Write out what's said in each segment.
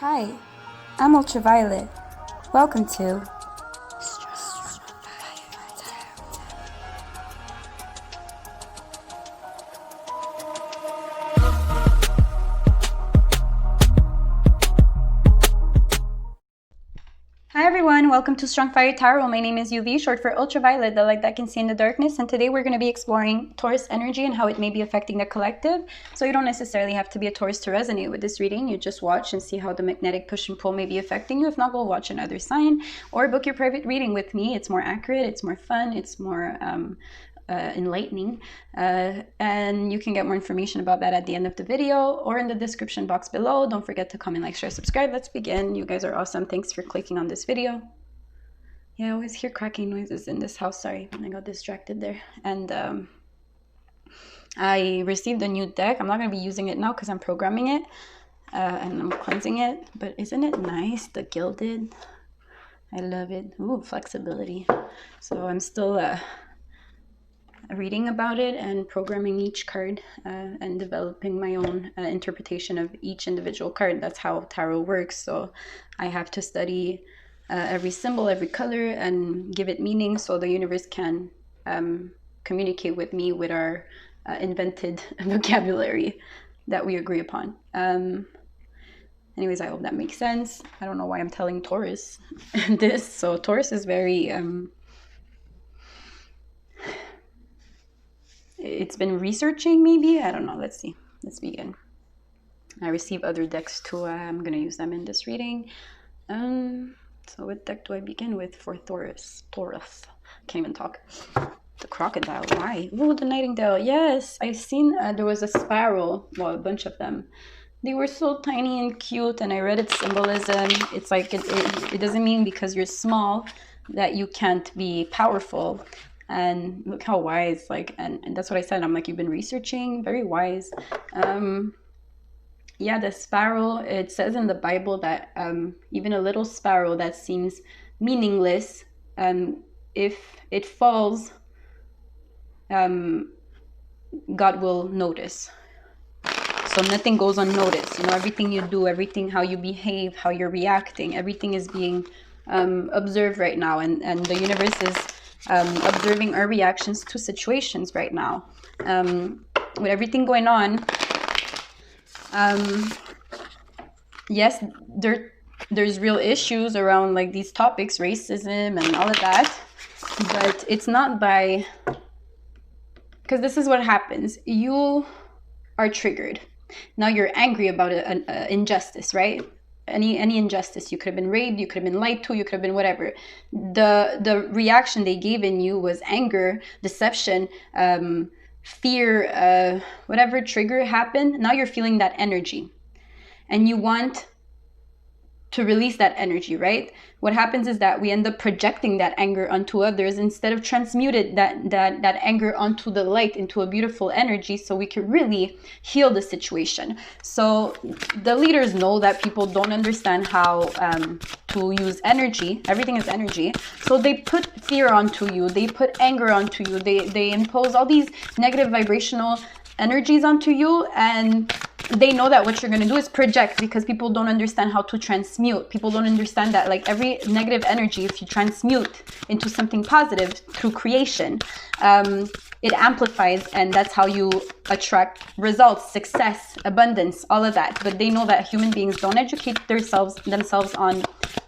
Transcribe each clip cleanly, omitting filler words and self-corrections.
Hi, I'm Ultraviolet. Welcome to Hi everyone, welcome to Strong Fire Tarot. My name is UV, short for Ultraviolet, the light that can see in the darkness. And today we're going to be exploring Taurus energy and how it may be affecting the collective. So you don't necessarily have to be a Taurus to resonate with this reading. You just watch and see how the magnetic push and pull may be affecting you. If not, go watch another sign or book your private reading with me. It's more accurate, it's more fun, it's more enlightening, and you can get more information about that at the end of the video or in the description box below. Don't forget to comment, like, share, subscribe. Let's begin. You guys are awesome. Thanks for clicking on this video. Yeah, I always hear cracking noises in this house. Sorry, I got distracted there. And I received a new deck. I'm not going to be using it now because I'm programming it and I'm cleansing it, but isn't it nice? The gilded, I love it. Ooh, flexibility. So I'm still reading about it and programming each card and developing my own interpretation of each individual card. That's how tarot works. So I have to study every symbol, every color, and give it meaning so the universe can communicate with me with our invented vocabulary that we agree upon. Anyways, I hope that makes sense. I don't know why I'm telling Taurus this. So Taurus is very it's been researching, maybe, I don't know. Let's see, let's begin. I receive other decks too. I'm gonna use them in this reading. So what deck do I begin with for Taurus? Can't even talk. The crocodile, why? Oh, the nightingale. Yes, I've seen there was a sparrow, well, a bunch of them. They were so tiny and cute, and I read its symbolism. It's like it doesn't mean because you're small that you can't be powerful. And look how wise, like, and that's what I said. I'm like, you've been researching, very wise. Yeah, the sparrow, it says in the Bible that even a little sparrow that seems meaningless, if it falls, God will notice. So nothing goes unnoticed. You know, everything you do, everything, how you behave, how you're reacting, everything is being observed right now. And the universe is observing our reactions to situations right now. With everything going on, yes, there's real issues around like these topics, racism and all of that, but it's not by, because this is what happens. You are triggered. Now you're angry about an injustice, right? Any injustice. You could have been raped, you could have been lied to, you could have been whatever. The reaction they gave in you was anger, deception, fear, whatever trigger happened. Now you're feeling that energy and you want to release that energy, right? What happens is that we end up projecting that anger onto others instead of transmuted that anger onto the light, into a beautiful energy, so we can really heal the situation. So the leaders know that people don't understand how to use energy. Everything is energy. So they put fear onto you, they put anger onto you, they impose all these negative vibrational energies onto you, and they know that what you're going to do is project, because people don't understand how to transmute. People don't understand that like every negative energy, if you transmute into something positive through creation, it amplifies, and that's how you attract results, success, abundance, all of that. But they know that human beings don't educate themselves on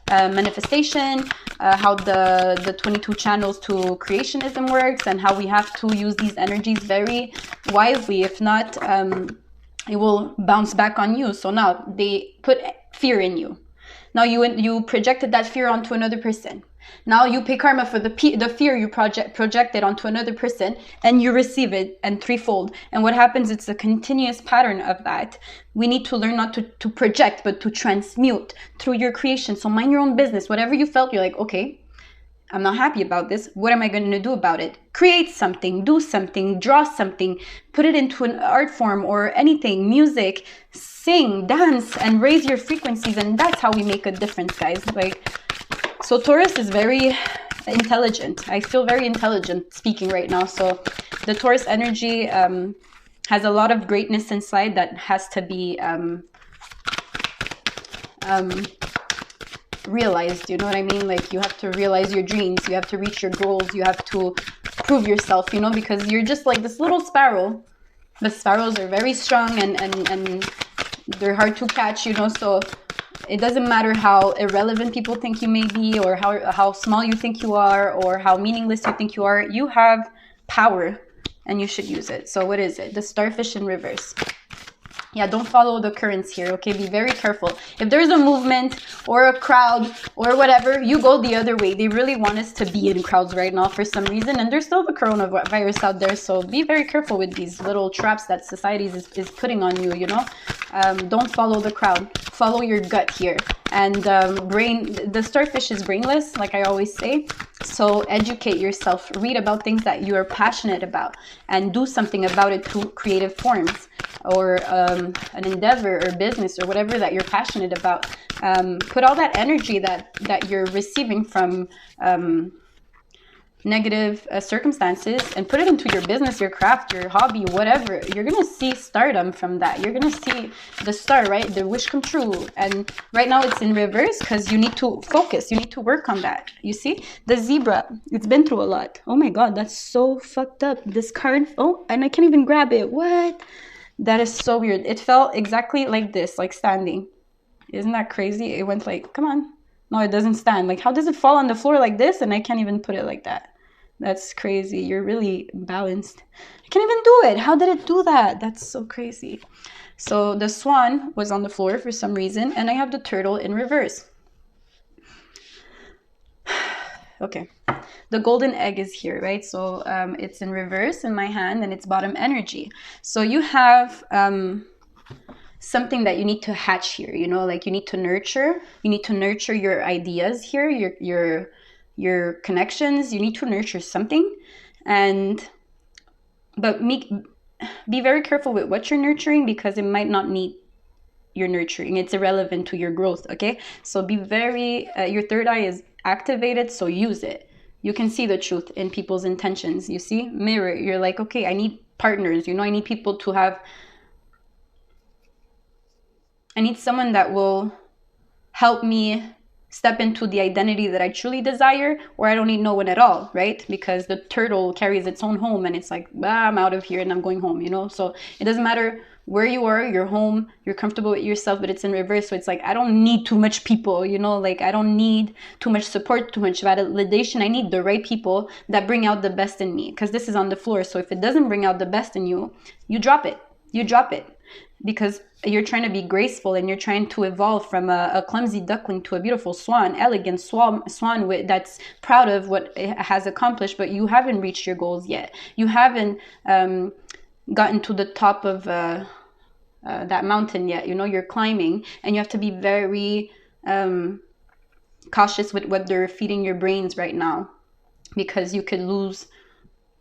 manifestation, how the 22 channels to creationism works, and how we have to use these energies very wisely. If not, it will bounce back on you. So now they put fear in you. Now you projected that fear onto another person. Now you pay karma for the fear you projected onto another person, and you receive it and threefold. And what happens, it's a continuous pattern of that. We need to learn not to project, but to transmute through your creation. So mind your own business. Whatever you felt, you're like, okay, I'm not happy about this. What am I going to do about it? Create something, do something, draw something, put it into an art form or anything, music, sing, dance, and raise your frequencies. And that's how we make a difference, guys. Like, so Taurus is very intelligent. I feel very intelligent speaking right now. So the Taurus energy has a lot of greatness inside that has to be realized, you know what I mean? Like, you have to realize your dreams, you have to reach your goals, you have to prove yourself, you know, because you're just like this little sparrow. The sparrows are very strong and they're hard to catch, you know, so it doesn't matter how irrelevant people think you may be, or how small you think you are, or how meaningless you think you are. You have power and you should use it. So what is it? The starfish in reverse. Yeah, don't follow the currents here, okay? Be very careful. If there's a movement or a crowd or whatever, you go the other way. They really want us to be in crowds right now for some reason, and there's still the coronavirus out there, so be very careful with these little traps that society is putting on you, you know? Don't follow the crowd. Follow your gut here. And the starfish is brainless, like I always say. So educate yourself. Read about things that you are passionate about and do something about it through creative forms, or an endeavor or business or whatever that you're passionate about. Put all that energy that you're receiving from negative circumstances and put it into your business, your craft, your hobby, whatever. You're gonna see stardom from that. You're gonna see the star, right? The wish come true. And right now it's in reverse because you need to focus. You need to work on that. You see? The zebra, it's been through a lot. Oh my God, that's so fucked up. This card, oh, and I can't even grab it. What? That is so weird. It felt exactly like this, like standing. Isn't that crazy? It went like, come on. No, it doesn't stand. Like, how does it fall on the floor like this? And I can't even put it like that. That's crazy. You're really balanced. I can't even do it. How did it do that? That's so crazy. So the swan was on the floor for some reason, and I have the turtle in reverse. Okay. The golden egg is here, right? So it's in reverse in my hand, and it's bottom energy. So you have something that you need to hatch here, you know, like you need to nurture. You need to nurture your ideas here, your connections. You need to nurture something, but be very careful with what you're nurturing, because it might not need your nurturing. It's irrelevant to your growth. Okay, so be very your third eye is activated, so use it. You can see the truth in people's intentions. You see, mirror. You're like, okay, I need partners, you know, I need people to have, I need someone that will help me step into the identity that I truly desire, or I don't need no one at all, right? Because the turtle carries its own home, and it's like, I'm out of here and I'm going home, you know? So it doesn't matter where you are, you're home, you're comfortable with yourself, but it's in reverse. So it's like, I don't need too much people, you know? Like, I don't need too much support, too much validation. I need the right people that bring out the best in me, because this is on the floor. So if it doesn't bring out the best in you, you drop it. You drop it. Because you're trying to be graceful, and you're trying to evolve from a clumsy duckling to a beautiful swan, elegant swan that's proud of what it has accomplished, but you haven't reached your goals yet. You haven't gotten to the top of that mountain yet. You know, you're climbing, and you have to be very cautious with what they're feeding your brains right now, because you could lose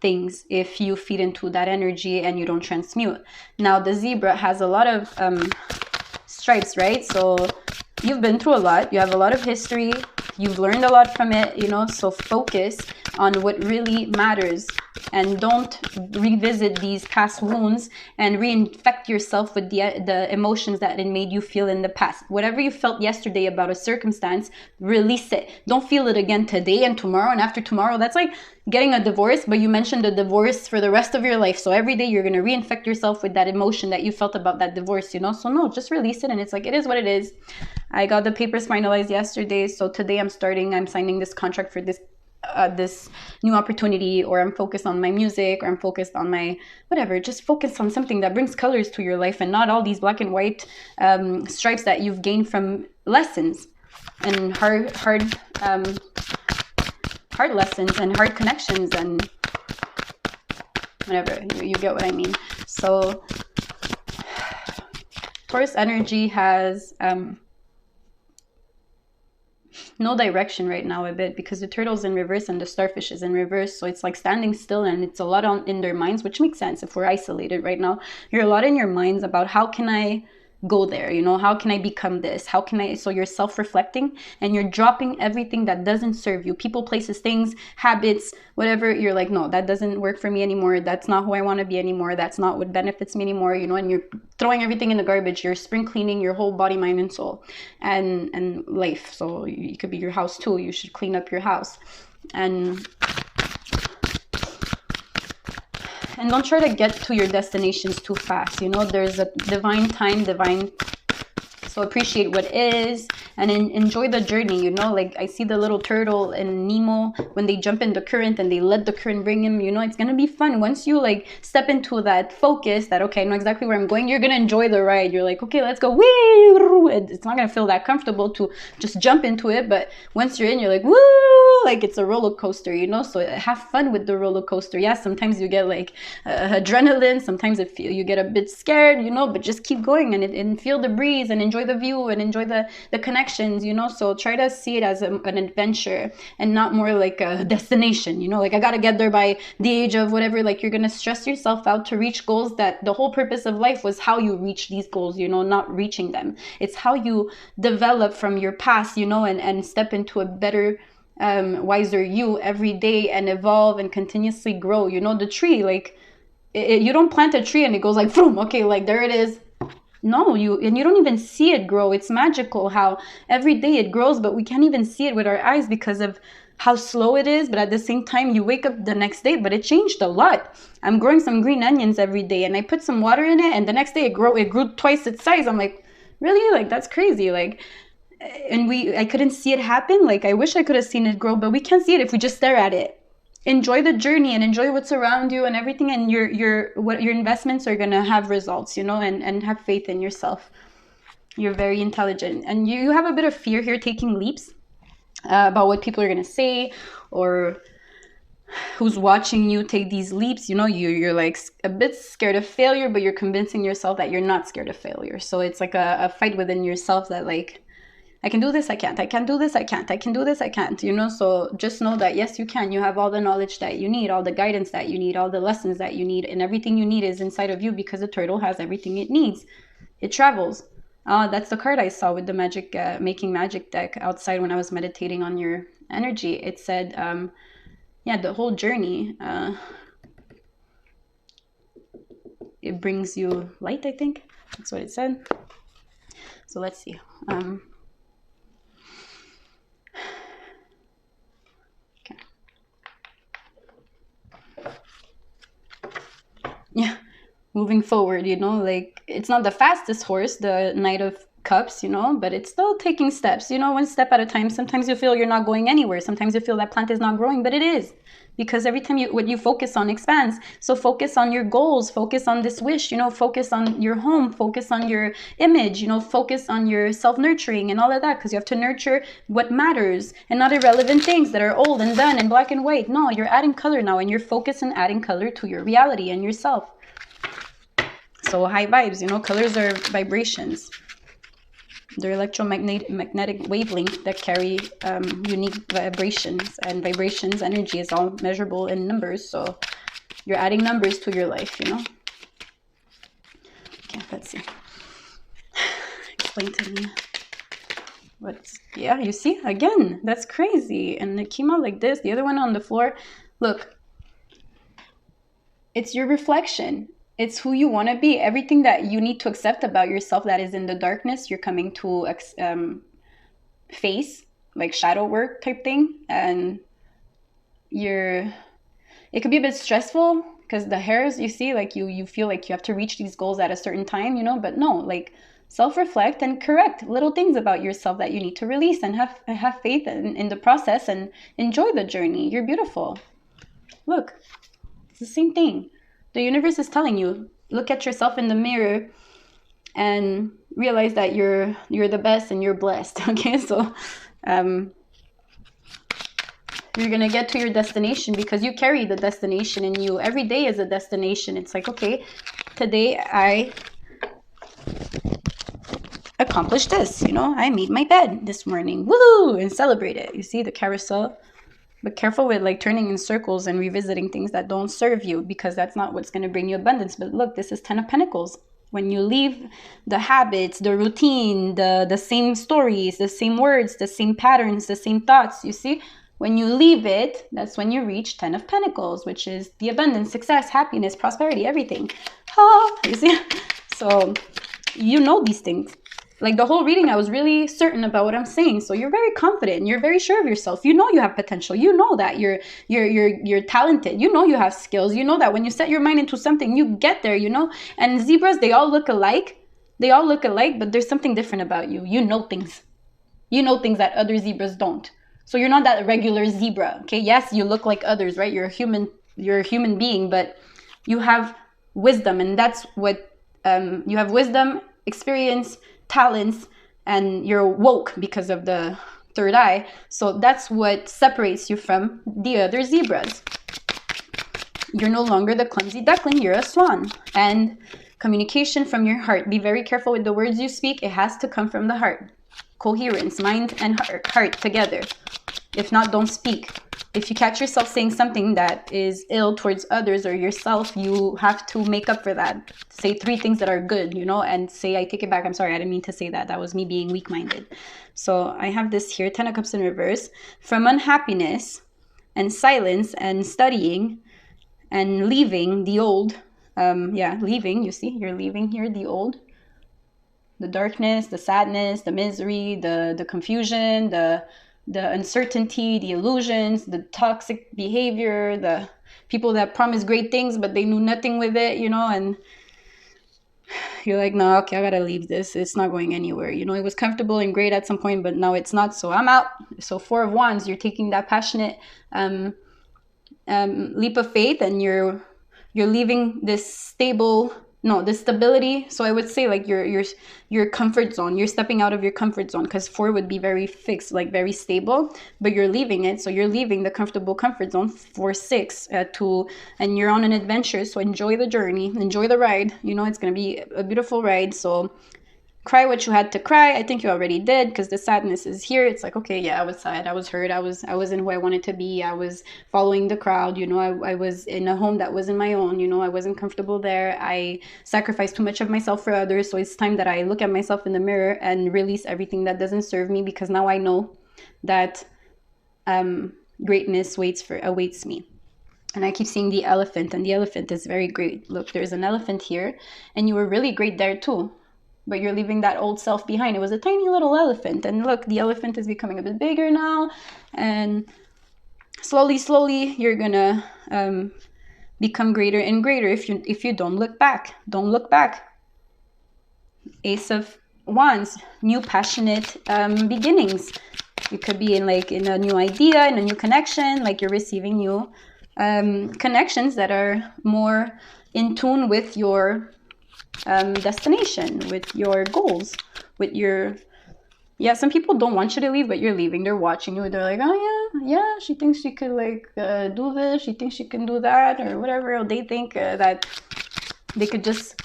things if you feed into that energy and you don't transmute. Now the zebra has a lot of stripes, right? So you've been through a lot, you have a lot of history, you've learned a lot from it, you know, so focus on what really matters, and don't revisit these past wounds and reinfect yourself with the emotions that it made you feel in the past. Whatever you felt yesterday about a circumstance, release it. Don't feel it again today and tomorrow and after tomorrow. That's like getting a divorce, but you mentioned the divorce for the rest of your life. So every day you're going to reinfect yourself with that emotion that you felt about that divorce, you know? So no, just release it, and it's like, it is what it is. I got the papers finalized yesterday, so today I'm signing this contract for this new opportunity, or I'm focused on my music, or I'm focused on my whatever. Just focus on something that brings colors to your life, and not all these black and white stripes that you've gained from lessons and hard lessons and hard connections and whatever. You get what I mean. So Taurus energy has no direction right now a bit, because the turtle's in reverse and the starfish is in reverse. So it's like standing still, and it's a lot in their minds, which makes sense if we're isolated right now. You're a lot in your minds about how can I go there? You know, how can I become this? How can I? So you're self-reflecting and you're dropping everything that doesn't serve you. People, places, things, habits, whatever. You're like, no, that doesn't work for me anymore. That's not who I want to be anymore. That's not what benefits me anymore. You know, and you're throwing everything in the garbage. You're spring cleaning your whole body, mind, and soul, and life. So it could be your house too. You should clean up your house. And don't try to get to your destinations too fast. You know, there's a divine time, so appreciate what is and enjoy the journey. You know, like I see the little turtle and Nemo when they jump in the current and they let the current bring him. You know, it's gonna be fun once you like step into that focus that, okay, I know exactly where I'm going. You're gonna enjoy the ride. You're like, okay, let's go. Woo! It's not gonna feel that comfortable to just jump into it, but once you're in, you're like, woo! Like it's a roller coaster, you know. So have fun with the roller coaster. Yeah, sometimes you get like adrenaline, sometimes you get a bit scared, you know, but just keep going and feel the breeze and enjoy the view and enjoy the connections, you know. So try to see it as an adventure and not more like a destination, you know, like I gotta get there by the age of whatever. Like you're gonna stress yourself out to reach goals that the whole purpose of life was how you reach these goals, you know, not reaching them. It's how you develop from your past, you know, and step into a better wiser you every day and evolve and continuously grow. You know, the tree, like you don't plant a tree and it goes like boom, okay, like there it is. No, you don't even see it grow. It's magical how every day it grows, but we can't even see it with our eyes because of how slow it is. But at the same time, you wake up the next day, but it changed a lot. I'm growing some green onions every day and I put some water in it and the next day it grew twice its size. I'm like, really? Like that's crazy. Like, and I couldn't see it happen. Like I wish I could have seen it grow, but we can't see it if we just stare at it. Enjoy the journey and enjoy what's around you and everything, and your investments are gonna have results, you know, and have faith in yourself. You're very intelligent, and you have a bit of fear here taking leaps about what people are gonna say or who's watching you take these leaps. You know, you're like a bit scared of failure, but you're convincing yourself that you're not scared of failure. So it's like a fight within yourself that like, I can do this, I can't. I can do this, I can't. I can do this, I can't. You know, so just know that yes, you can. You have all the knowledge that you need, all the guidance that you need, all the lessons that you need, and everything you need is inside of you because the turtle has everything it needs. It travels. That's the card I saw with the magic, making magic deck outside when I was meditating on your energy. It said, yeah, the whole journey, it brings you light, I think. That's what it said. So let's see. Yeah, moving forward, you know, like it's not the fastest horse, the Knight of Cups, you know, but it's still taking steps, you know, one step at a time. Sometimes you feel you're not going anywhere. Sometimes you feel that plant is not growing, but it is, because every time what you focus on expands. So focus on your goals, focus on this wish, you know, focus on your home, focus on your image, you know, focus on your self-nurturing and all of that, because you have to nurture what matters and not irrelevant things that are old and done and black and white. No, you're adding color now, and you're focused on adding color to your reality and yourself. So high vibes, you know, colors are vibrations. They're electromagnetic wavelengths that carry unique vibrations, and vibrations energy is all measurable in numbers. So you're adding numbers to your life, you know. Okay, let's see. Explain to me. Yeah, you see, again, that's crazy. And it came out like this. The other one on the floor. Look, it's your reflection. It's who you want to be. Everything that you need to accept about yourself that is in the darkness, you're coming to face, like shadow work type thing. And it could be a bit stressful because the hairs, you see, like you feel like you have to reach these goals at a certain time, you know, but no, like self-reflect and correct little things about yourself that you need to release, and have faith in the process and enjoy the journey. You're beautiful. Look, it's the same thing. The universe is telling you, look at yourself in the mirror and realize that you're the best and you're blessed. Okay, so you're gonna get to your destination because you carry the destination in you. Every day is a destination. It's like, okay, today I accomplished this, you know, I made my bed this morning, woohoo, and celebrate it. You see the carousel. But careful with like turning in circles and revisiting things that don't serve you, because that's not what's going to bring you abundance. But look, this is 10 of Pentacles. When you leave the habits, the routine, the same stories, the same words, the same patterns, the same thoughts, you see? When you leave it, that's when you reach 10 of Pentacles, which is the abundance, success, happiness, prosperity, everything. You see? So you know these things. Like the whole reading, I was really certain about what I'm saying. So you're very confident. You're very sure of yourself. You know you have potential. You know that you're talented. You know you have skills. You know that when you set your mind into something, you get there, you know? And zebras, they all look alike. They all look alike, but there's something different about you. You know things. You know things that other zebras don't. So you're not that regular zebra, okay? Yes, you look like others, right? You're a human being, but you have wisdom, and that's what you have wisdom, experience, talents, and you're woke because of the third eye. So that's what separates you from the other zebras. You're no longer the clumsy duckling, you're a swan. And communication from your heart. Be very careful with the words you speak. It has to come from the heart. Coherence, mind and heart together. If not, don't speak. If you catch yourself saying something that is ill towards others or yourself, you have to make up for that. Say 3 things that are good, you know, and say, I take it back. I'm sorry, I didn't mean to say that. That was me being weak-minded. So I have this here, 10 of Cups in reverse. From unhappiness and silence and studying and leaving the old, leaving, you see, you're leaving here the old. The darkness, the sadness, the misery, the confusion, the uncertainty, the illusions, the toxic behavior, the people that promise great things but they knew nothing with it, you know, and you're like, no, okay, I gotta leave this. It's not going anywhere. You know, it was comfortable and great at some point, but now it's not, so I'm out. So 4 of Wands, you're taking that passionate leap of faith, and you're leaving this stability. So I would say like your comfort zone. You're stepping out of your comfort zone, because 4 would be very fixed, like very stable, but you're leaving it. So you're leaving the comfortable comfort zone for 6 and you're on an adventure. So enjoy the journey, enjoy the ride. You know, it's going to be a beautiful ride. So cry what you had to cry. I think you already did, because the sadness is here. It's like, okay, yeah, I was sad, I was hurt, I wasn't who I wanted to be, I was following the crowd, you know, I was in a home that wasn't my own, you know, I wasn't comfortable there, I sacrificed too much of myself for others. So it's time that I look at myself in the mirror and release everything that doesn't serve me, because now I know that greatness awaits me. And I keep seeing the elephant, and the elephant is very great. Look, there's an elephant here, and you were really great there too. But you're leaving that old self behind. It was a tiny little elephant. And look, the elephant is becoming a bit bigger now. And slowly, you're going to become greater and greater if you don't look back. Don't look back. Ace of Wands, new passionate beginnings. You could be in a new idea, in a new connection, like you're receiving new connections that are more in tune with your destination, with your goals, with your some people don't want you to leave, but you're leaving. They're watching you. They're like, oh yeah, she thinks she could do this, she thinks she can do that, or whatever. Or they think that they could just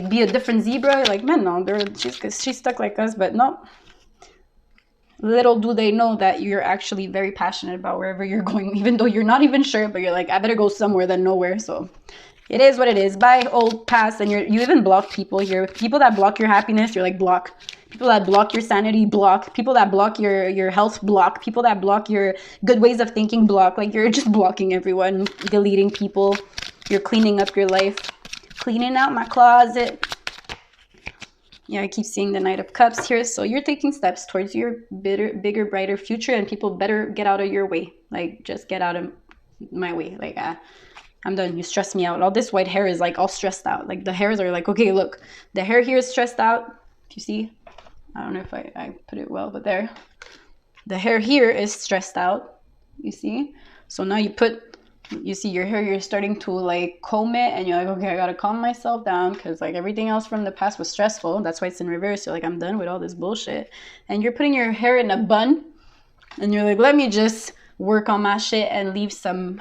be a different zebra. Like, man, no, she's stuck like us. But no, little do they know that you're actually very passionate about wherever you're going, even though you're not even sure, but you're like, I better go somewhere than nowhere. So it is what it is. Bye, old past. And you even block people here. People that block your happiness, you're like, block. People that block your sanity, block. People that block your health, block. People that block your good ways of thinking, block. Like, you're just blocking everyone, deleting people. You're cleaning up your life. Cleaning out my closet. Yeah, I keep seeing the Knight of Cups here. So you're taking steps towards your bigger, brighter future, and people better get out of your way. Like, just get out of my way. Like, I'm done. You stress me out. All this white hair is like all stressed out. Like, the hairs are like, okay, look, the hair here is stressed out. If you see, I don't know if I put it well, but there, the hair here is stressed out. You see? So now you see your hair, you're starting to comb it, and you're like, okay, I gotta calm myself down, because everything else from the past was stressful. That's why it's in reverse. You're like, I'm done with all this bullshit. And you're putting your hair in a bun, and you're like, let me just work on my shit and leave some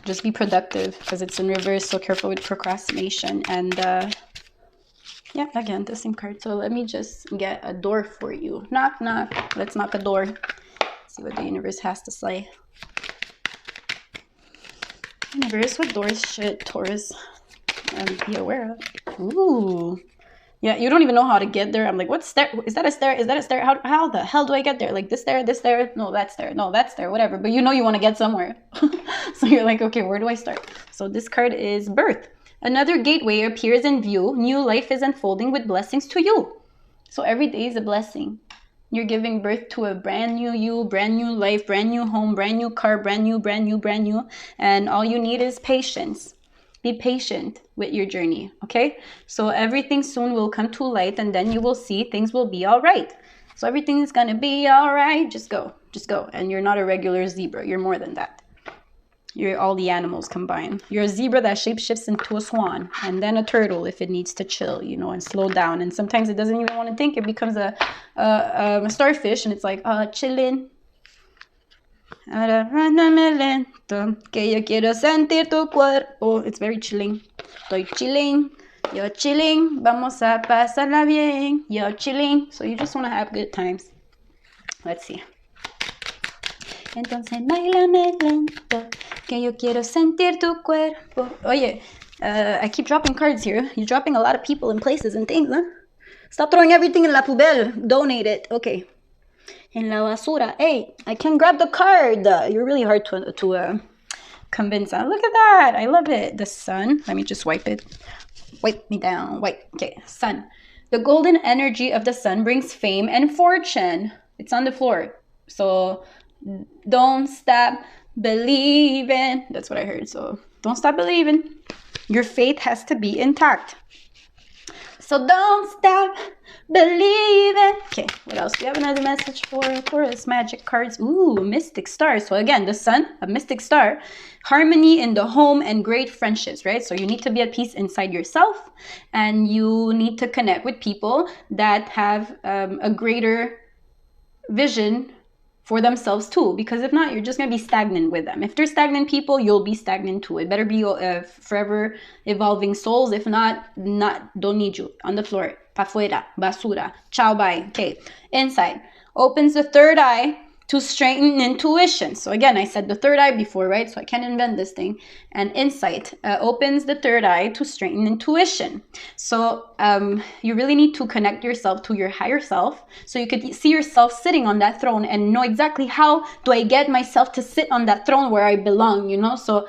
just be productive, because it's in reverse. So careful with procrastination. And yeah, again, the same card. So let me just get a door for you. Knock, knock. Let's knock a door. See what the universe has to say. Universe, what doors should Taurus be aware of? Ooh. Yeah, you don't even know how to get there. I'm like, what stair? Is that a stair? Is that a stair? How the hell do I get there? Like this stair, this stair? No, that stair. No, that stair, whatever. But you know you want to get somewhere. So you're like, okay, where do I start? So this card is birth. Another gateway appears in view. New life is unfolding with blessings to you. So every day is a blessing. You're giving birth to a brand new you, brand new life, brand new home, brand new car, brand new, brand new, brand new. And all you need is patience. Be patient with your journey, okay? So everything soon will come to light, and then you will see things will be all right. So everything is gonna be all right. Just go, just go. And you're not a regular zebra. You're more than that. You're all the animals combined. You're a zebra that shapeshifts into a swan, and then a turtle if it needs to chill, you know, and slow down. And sometimes it doesn't even want to think. It becomes a starfish, and it's like, chilling. Que yo quiero sentir tu cuerpo. It's very chilling. Estoy chilling. You're chilling. Vamos a pasarla bien. You're chilling. So you just want to have good times. Let's see. Entonces bailame lento. Que yo quiero sentir tu cuerpo. Oye, I keep dropping cards here. You're dropping a lot of people and places and things, huh? Stop throwing everything in la poubelle. Donate it. Okay. En la basura. Hey, I can grab the card. You're really hard to convince. Look at that. I love it. The sun. Let me just wipe it. Wipe me down. Wipe. Okay, sun. The golden energy of the sun brings fame and fortune. It's on the floor. So don't stop believing. That's what I heard. So don't stop believing. Your faith has to be intact. So don't stop believing. Okay, what else? Do you have another message for Taurus? Magic cards. Ooh, mystic star. So again, the sun, a mystic star. Harmony in the home and great friendships, right? So you need to be at peace inside yourself, and you need to connect with people that have a greater vision for themselves too, because if not, you're just going to be stagnant with them. If they're stagnant people, you'll be stagnant too. It better be forever evolving souls. If not, don't need you. On the floor. Pa fuera. Basura. Ciao, bye. Okay. Inside. Opens the third eye to strengthen intuition. So again, I said the third eye before, right? So I can't invent this thing. And insight opens the third eye to strengthen intuition. So you really need to connect yourself to your higher self, so you could see yourself sitting on that throne and know exactly how do I get myself to sit on that throne where I belong, you know? So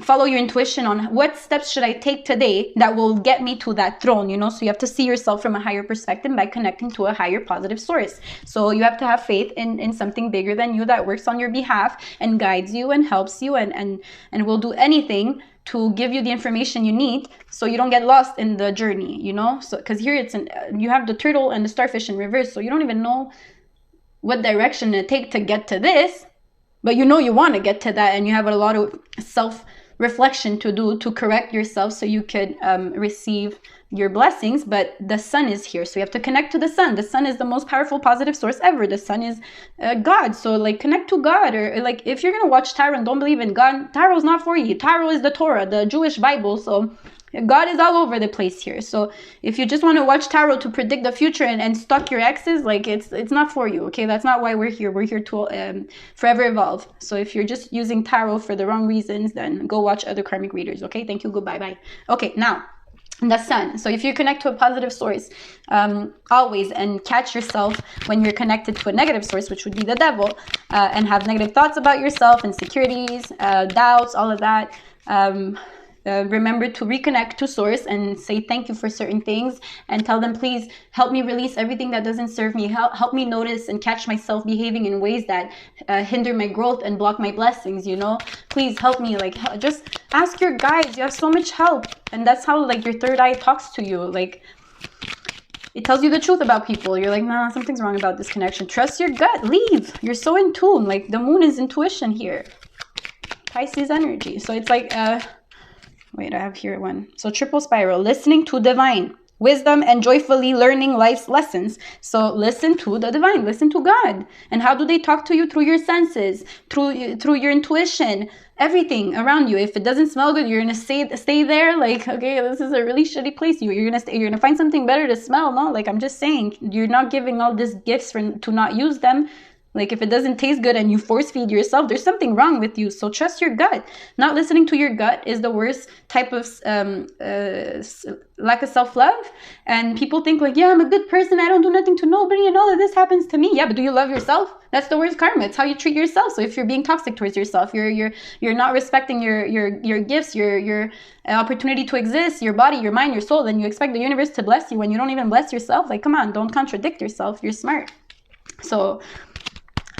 follow your intuition on what steps should I take today that will get me to that throne, you know? So you have to see yourself from a higher perspective by connecting to a higher positive source. So you have to have faith in something bigger than you that works on your behalf and guides you and helps you and will do anything to give you the information you need so you don't get lost in the journey, you know? So because here you have the turtle and the starfish in reverse, so you don't even know what direction to take to get to this, but you know you want to get to that, and you have a lot of self-reflection to do to correct yourself so you could receive your blessings. But the sun is here, so you have to connect to the sun. The sun is the most powerful positive source ever. The sun is God, so like connect to God. Or like if you're gonna watch tarot and don't believe in God, tarot is not for you. Tarot is the Torah, the Jewish Bible, so God is all over the place here. So if you just want to watch tarot to predict the future and stalk your exes, like it's not for you, okay? That's not why we're here. We're here to forever evolve. So if you're just using tarot for the wrong reasons, then go watch other karmic readers, okay? Thank you, goodbye, bye. Okay, now the sun. So if you connect to a positive source always, and catch yourself when you're connected to a negative source, which would be the devil, and have negative thoughts about yourself, insecurities, doubts, all of that, remember to reconnect to source and say thank you for certain things, and tell them, please help me release everything that doesn't serve me. Help me notice and catch myself behaving in ways that hinder my growth and block my blessings, you know? Please help me. Like, just ask your guides. You have so much help. And that's how like your third eye talks to you. Like, it tells you the truth about people. You're like, nah, something's wrong about this connection. Trust your gut. Leave. You're so in tune. Like, the moon is intuition here. Pisces energy. So it's like wait, I have here one. So triple spiral, listening to divine wisdom and joyfully learning life's lessons. So listen to the divine, listen to God. And how do they talk to you? Through your senses, through your intuition, everything around you. If it doesn't smell good, you're gonna stay there. Like, okay, this is a really shitty place. You're gonna find something better to smell. No, like, I'm just saying, you're not giving all these gifts to not use them. Like if it doesn't taste good and you force feed yourself, there's something wrong with you. So trust your gut. Not listening to your gut is the worst type of lack of self-love. And people think like, yeah, I'm a good person, I don't do nothing to nobody, and all of this happens to me. Yeah, but do you love yourself? That's the worst karma. It's how you treat yourself. So if you're being toxic towards yourself, you're not respecting your gifts, your opportunity to exist, your body, your mind, your soul, then you expect the universe to bless you when you don't even bless yourself. Like, come on, don't contradict yourself. You're smart. So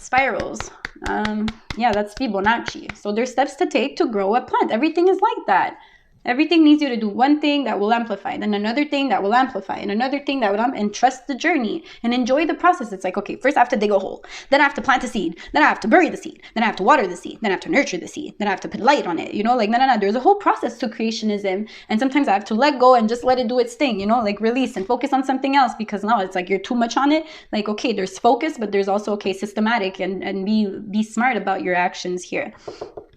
spirals, yeah, that's Fibonacci. So there's steps to take to grow a plant. Everything is like that. Everything needs you to do one thing that will amplify, then another thing that will amplify, and another thing that will and trust the journey and enjoy the process. It's like, okay, first I have to dig a hole, then I have to plant a seed, then I have to bury the seed, then I have to water the seed, then I have to nurture the seed, then I have to put light on it, you know, like, no, there's a whole process to creationism, and sometimes I have to let go and just let it do its thing, you know, like release and focus on something else, because now it's like you're too much on it. Like, okay, there's focus, but there's also, okay, systematic, and be smart about your actions here.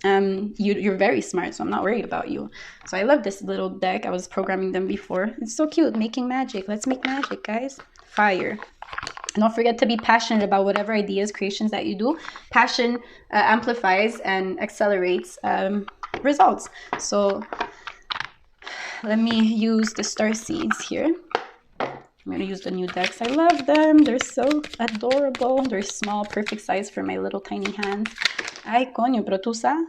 You're very smart, so I'm not worried about you. So I love this little deck. I was programming them before. It's so cute. Making magic. Let's make magic, guys. Fire. And don't forget to be passionate about whatever ideas, creations that you do. Passion amplifies and accelerates results. So let me use the star seeds here. I'm going to use the new decks. I love them. They're so adorable. They're small, perfect size for my little tiny hands. Ay, coño, pero tú sabes?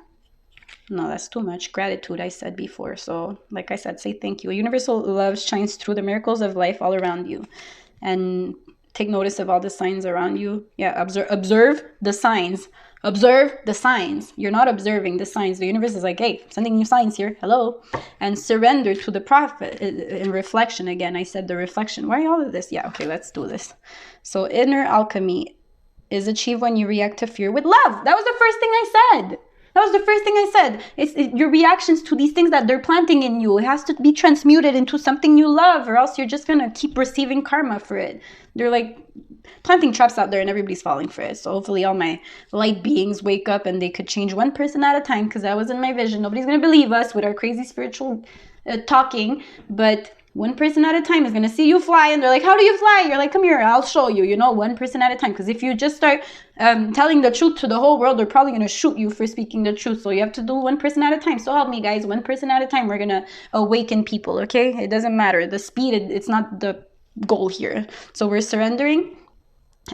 No, that's too much. Gratitude, I said before. So, like I said, say thank you. Universal love shines through the miracles of life all around you. And take notice of all the signs around you. Yeah, observe the signs. Observe the signs. You're not observing the signs. The universe is like, hey, sending you signs here. Hello. And surrender to the prophet in reflection. Again, I said the reflection. Why all of this? Yeah, okay, let's do this. So, inner alchemy is achieved when you react to fear with love. That was the first thing I said. That was the first thing I said. It's your reactions to these things that they're planting in you. It has to be transmuted into something you love, or else you're just going to keep receiving karma for it. They're like planting traps out there and everybody's falling for it. So hopefully all my light beings wake up and they could change one person at a time, because that was in my vision. Nobody's going to believe us with our crazy spiritual talking, but one person at a time is going to see you fly, and they're like, how do you fly? You're like, come here, I'll show you, you know, one person at a time. Because if you just start telling the truth to the whole world, they're probably going to shoot you for speaking the truth. So you have to do one person at a time. So help me, guys, one person at a time. We're going to awaken people, okay? It doesn't matter. The speed, it's not the goal here. So we're surrendering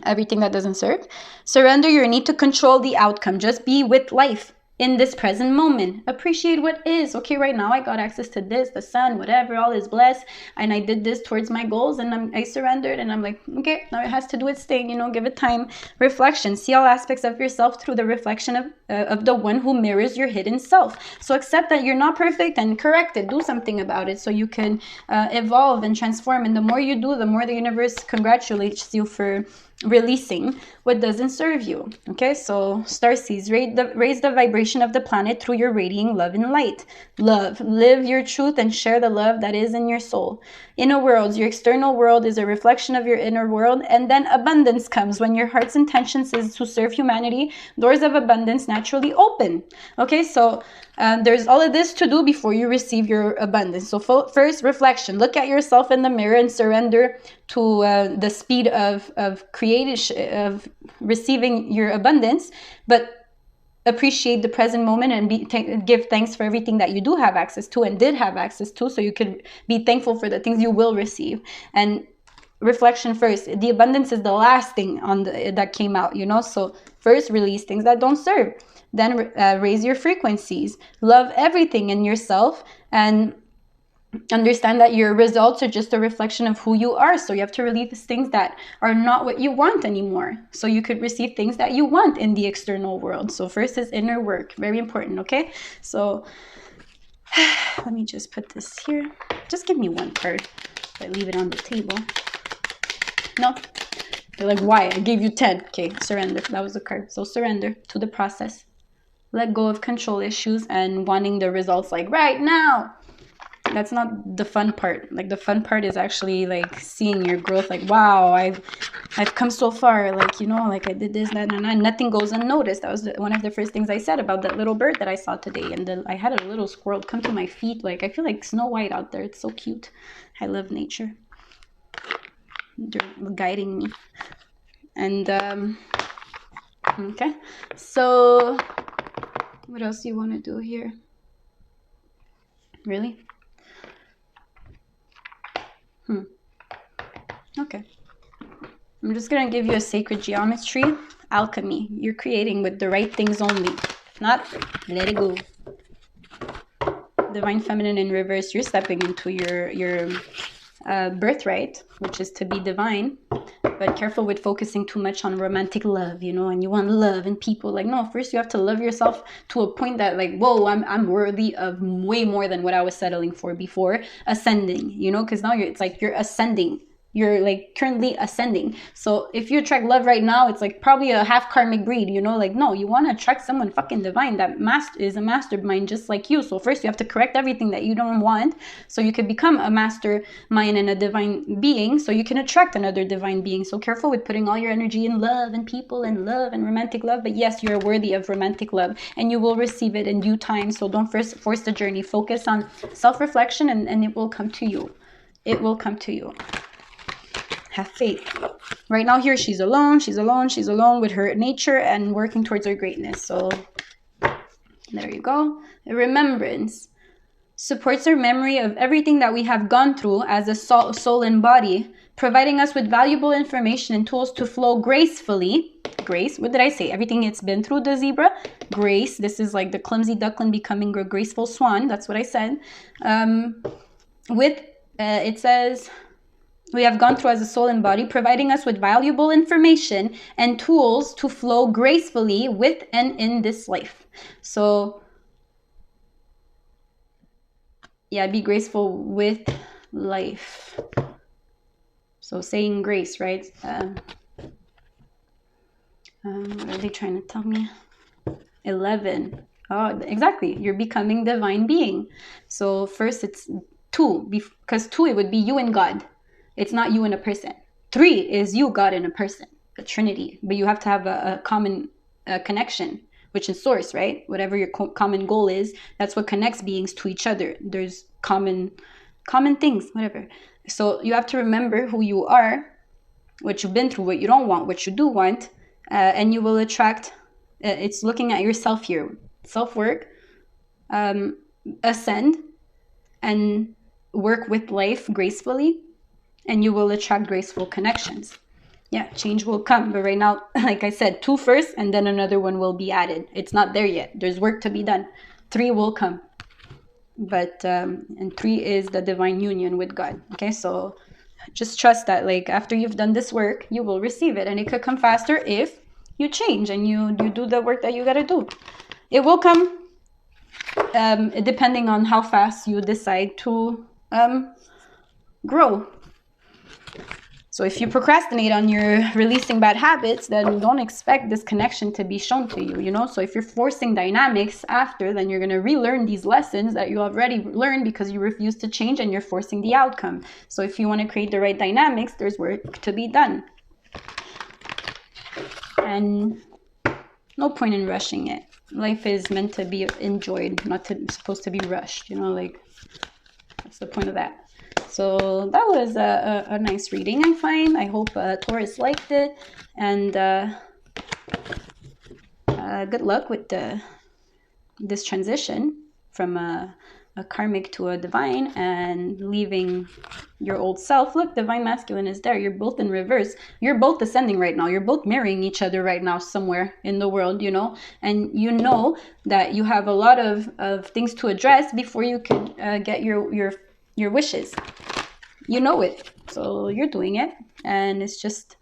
everything that doesn't serve. Surrender your need to control the outcome. Just be with life in this present moment. Appreciate what is. Okay, right now I got access to this, the sun, whatever, all is blessed, and I did this towards my goals, and I surrendered, and I'm like, okay, now it has to do its thing, you know, give it time. Reflection. See all aspects of yourself through the reflection of the one who mirrors your hidden self. So accept that you're not perfect and correct it. Do something about it so you can evolve and transform. And the more you do, the more the universe congratulates you for releasing what doesn't serve you. Okay, so starseeds, raise the vibration of the planet through your radiating love and light. Love, live your truth and share the love that is in your soul. Inner worlds, your external world is a reflection of your inner world, and then abundance comes when your heart's intentions is to serve humanity. Doors of abundance naturally open. Okay, so there's all of this to do before you receive your abundance. So first, reflection. Look at yourself in the mirror and surrender to the speed of of receiving your abundance, but appreciate the present moment and give thanks for everything that you do have access to and did have access to, so you could be thankful for the things you will receive. And reflection first. The abundance is the last thing that came out, you know. So first, release things that don't serve. Then raise your frequencies. Love everything in yourself, and understand that your results are just a reflection of who you are. So you have to release things that are not what you want anymore, so you could receive things that you want in the external world. So first is inner work. Very important. Okay, so let me just put this here. Just give me one card. I leave it on the table. No, they're like, why? I gave you 10. Okay, surrender. That was the card. So surrender to the process. Let go of control issues and wanting the results like right now. That's not the fun part. Like, the fun part is actually like seeing your growth. Like, wow, I've come so far. Like, you know, like I did this, that, and nothing goes unnoticed. That was one of the first things I said about that little bird that I saw today. And I had a little squirrel come to my feet. Like, I feel like Snow White out there. It's so cute. I love nature. They're guiding me. And Okay, so what else do you want to do here? Really? Okay. I'm just going to give you a sacred geometry. Alchemy. You're creating with the right things only. If not, let it go. Divine Feminine in reverse. You're stepping into your birthright, which is to be divine. But careful with focusing too much on romantic love, you know, and you want love and people. Like, no, first you have to love yourself to a point that, like, whoa, I'm worthy of way more than what I was settling for before. Ascending, you know, because now it's like you're ascending. You're like currently ascending. So if you attract love right now, it's like probably a half karmic breed, you know, like, no, you want to attract someone fucking divine that is a mastermind just like you. So first you have to correct everything that you don't want so you can become a mastermind and a divine being so you can attract another divine being. So careful with putting all your energy in love and people and love and romantic love. But yes, you're worthy of romantic love and you will receive it in due time. So don't first force the journey. Focus on self-reflection and it will come to you. It will come to you. Have faith. Right now here, she's alone with her nature and working towards her greatness. So there you go. A remembrance supports our memory of everything that we have gone through as a soul and body, providing us with valuable information and tools to flow gracefully. Grace, what did I say? Everything it's been through, the zebra. Grace, this is like the clumsy duckling becoming a graceful swan. That's what I said. It says, we have gone through as a soul and body, providing us with valuable information and tools to flow gracefully with and in this life. So, yeah, be graceful with life. So saying grace, right? What are they trying to tell me? 11. Oh, exactly. You're becoming divine being. So first it's 2, because 2, it would be you and God. It's not you and a person. 3 is you, God, and a person, a trinity. But you have to have a common connection, which is source, right? Whatever your common goal is, that's what connects beings to each other. There's common things, whatever. So you have to remember who you are, what you've been through, what you don't want, what you do want, and you will attract. It's looking at yourself here. Self-work, ascend, and work with life gracefully. And you will attract graceful connections. Yeah, change will come. But right now, like I said, 2 first, and then another one will be added. It's not there yet. There's work to be done. 3 will come. But, and 3 is the divine union with God. Okay, so just trust that, like, after you've done this work, you will receive it. And it could come faster if you change and you do the work that you got to do. It will come depending on how fast you decide to grow. So if you procrastinate on your releasing bad habits, then don't expect this connection to be shown to you, you know? So if you're forcing dynamics after, then you're going to relearn these lessons that you already learned because you refuse to change and you're forcing the outcome. So if you want to create the right dynamics, there's work to be done. And no point in rushing it. Life is meant to be enjoyed, not supposed to be rushed, you know? Like, that's the point of that. So that was a nice reading, I find. I hope Taurus liked it. And good luck with this transition from a karmic to a divine and leaving your old self. Look, divine masculine is there. You're both in reverse. You're both ascending right now. You're both marrying each other right now somewhere in the world, you know. And you know that you have a lot of things to address before you could get your wishes. You know it, so you're doing it, and it's just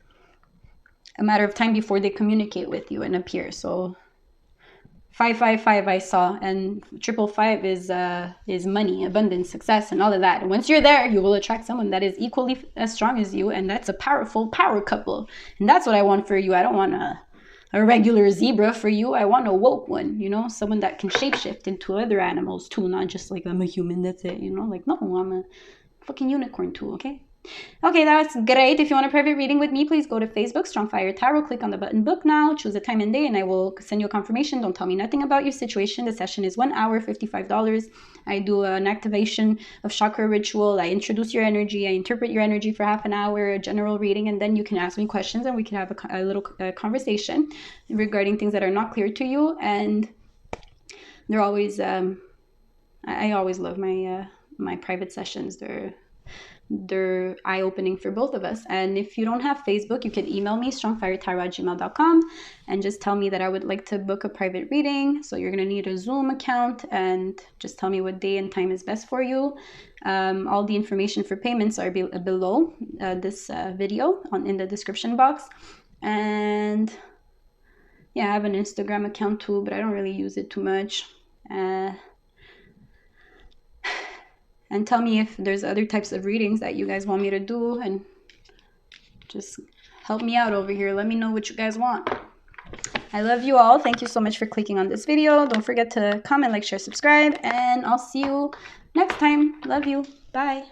a matter of time before they communicate with you and appear. So 555 I saw, and 555 is money, abundance, success, and all of that. And once you're there, you will attract someone that is equally as strong as you, and that's a powerful power couple. And that's what I want for you. I don't want a regular zebra for you. I want a woke one, you know, someone that can shapeshift into other animals too, not just like I'm a human, that's it, you know. Like, no, I'm a fucking unicorn too, okay? Okay, that's great. If you want a private reading with me, please go to Facebook, Strong Fire Tarot. Click on the button book now. Choose a time and day, and I will send you a confirmation. Don't tell me nothing about your situation. The session is 1 hour, $55. I do an activation of chakra ritual. I introduce your energy. I interpret your energy for half an hour, a general reading, and then you can ask me questions, and we can have a little conversation regarding things that are not clear to you. And they're always, I always love my my private sessions. They're eye-opening for both of us. And if you don't have Facebook, you can email me, strongfiretarot@gmail.com, and just tell me that I would like to book a private reading. So you're going to need a Zoom account, and just tell me what day and time is best for you. All the information for payments are below this video in the description box. And yeah, I have an Instagram account too, but I don't really use it too much. And tell me if there's other types of readings that you guys want me to do, and just help me out over here. Let me know what you guys want. I love you all. Thank you so much for clicking on this video. Don't forget to comment, like, share, subscribe, and I'll see you next time. Love you. Bye.